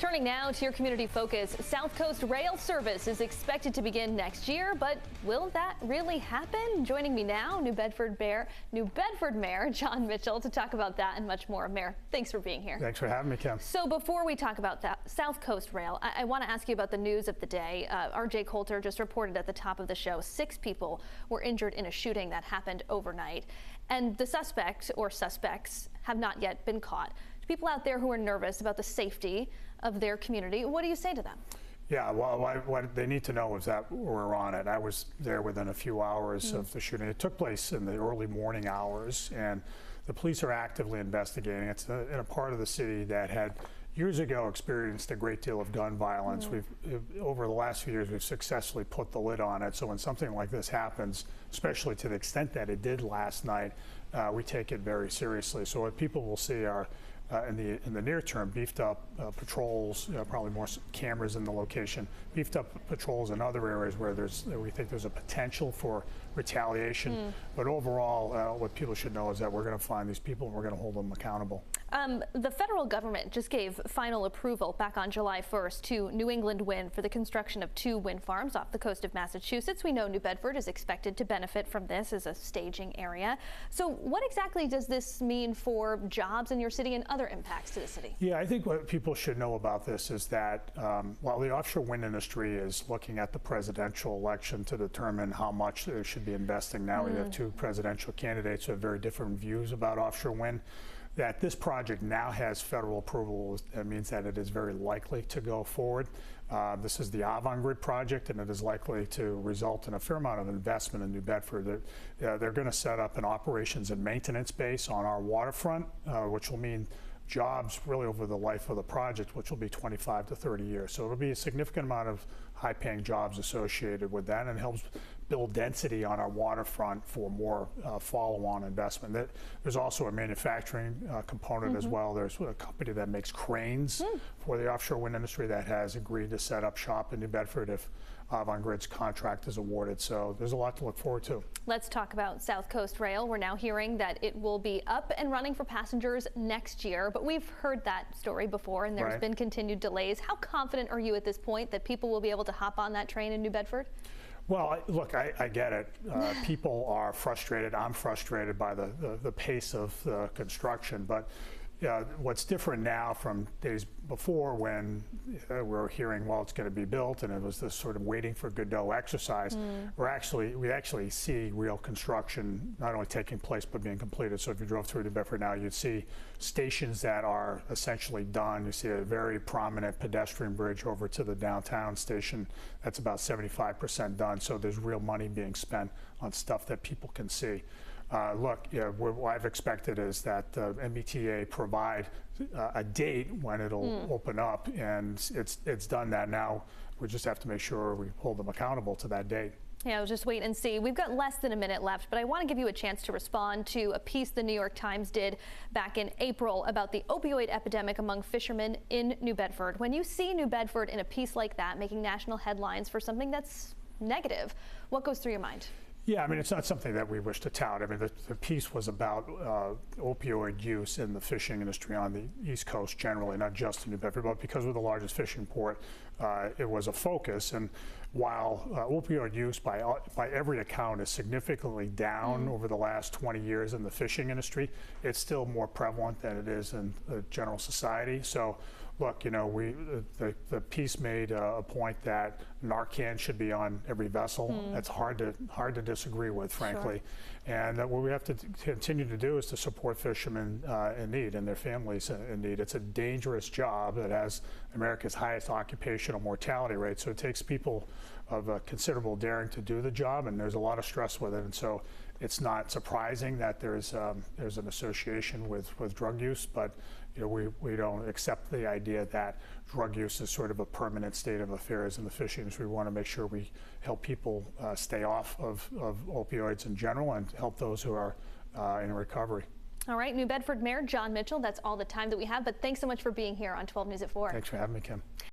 Turning now to your community focus, South Coast rail service is expected to begin next year, but will that really happen? Joining me now, New Bedford Mayor John Mitchell to talk about that and much more. Mayor, thanks for being here. Thanks for having me, Kim. So before we talk about that South Coast rail, I want to ask you about the news of the day. RJ Coulter just reported at the top of the show 6 people were injured in a shooting that happened overnight, and the suspect or suspects have not yet been caught. People out there who are nervous about the safety of their community, what do you say to them? Yeah, well, what they need to know is that we're on it. I was there within a few hours of the shooting. It took place in the early morning hours, and the police are actively investigating. It's in a part of the city that had years ago experienced a great deal of gun violence. Over the last few years, we've successfully put the lid on it. So when something like this happens, especially to the extent that it did last night, we take it very seriously. So what people will see are in the near term, beefed up patrols, probably more cameras in the location, beefed up patrols in other areas where we think there's a potential for retaliation. But overall, what people should know is that we're going to find these people and we're going to hold them accountable. The federal government just gave final approval back on July 1st to New England Wind for the construction of 2 wind farms off the coast of Massachusetts. We know New Bedford is expected to benefit from this as a staging area. So what exactly does this mean for jobs in your city and other impacts to the city? Yeah, I think what people should know about this is that while the offshore wind industry is looking at the presidential election to determine how much they should be investing now, we have 2 presidential candidates who have very different views about offshore wind. That this project now has federal approval, that means that it is very likely to go forward. This is the Avangrid project, and it is likely to result in a fair amount of investment in New Bedford. They're going to set up an operations and maintenance base on our waterfront, which will mean jobs really over the life of the project, which will be 25 to 30 years. So it'll be a significant amount of high-paying jobs associated with that, and it helps build density on our waterfront for more follow-on investment. There's also a manufacturing component as well. There's a company that makes cranes for the offshore wind industry that has agreed to set up shop in New Bedford if Avangrid's contract is awarded. So there's a lot to look forward to. Let's talk about South Coast Rail. We're now hearing that it will be up and running for passengers next year, but we've heard that story before, and there's been continued delays. How confident are you at this point that people will be able to hop on that train in New Bedford? Well, look, I get it. People are frustrated. I'm frustrated by the pace of the construction, but what's different now from days before when we were hearing, well, it's going to be built, and it was this sort of waiting for Godot exercise. We actually see real construction not only taking place but being completed. So if you drove through New Bedford now, you'd see stations that are essentially done. You see a very prominent pedestrian bridge over to the downtown station that's about 75% done. So there's real money being spent on stuff that people can see. Look, what I've expected is that MBTA provide a date when it'll open up, and it's done that. Now we just have to make sure we hold them accountable to that date. Yeah, we'll just wait and see. We've got less than a minute left, but I want to give you a chance to respond to a piece the New York Times did back in April about the opioid epidemic among fishermen in New Bedford. When you see New Bedford in a piece like that making national headlines for something that's negative, what goes through your mind? Yeah, I mean, it's not something that we wish to tout. I mean, the piece was about opioid use in the fishing industry on the East Coast generally, not just in New Bedford, but because we're the largest fishing port, it was a focus. And while opioid use by every account is significantly down over the last 20 years in the fishing industry, it's still more prevalent than it is in the general society. So, look, the piece made a point that Narcan should be on every vessel. That's hard to disagree with, frankly. Sure. And what we have to continue to do is to support fishermen in need and their families in need. It's a dangerous job that has America's highest occupational mortality rate. So it takes people of considerable daring to do the job, and there's a lot of stress with it. And so it's not surprising that there's an association with drug use, but we don't accept the idea that drug use is sort of a permanent state of affairs in the fishing industry. We want to make sure we help people stay off of opioids in general and help those who are in recovery. All right, New Bedford Mayor John Mitchell, that's all the time that we have, but thanks so much for being here on 12 News at 4. Thanks for having me, Kim.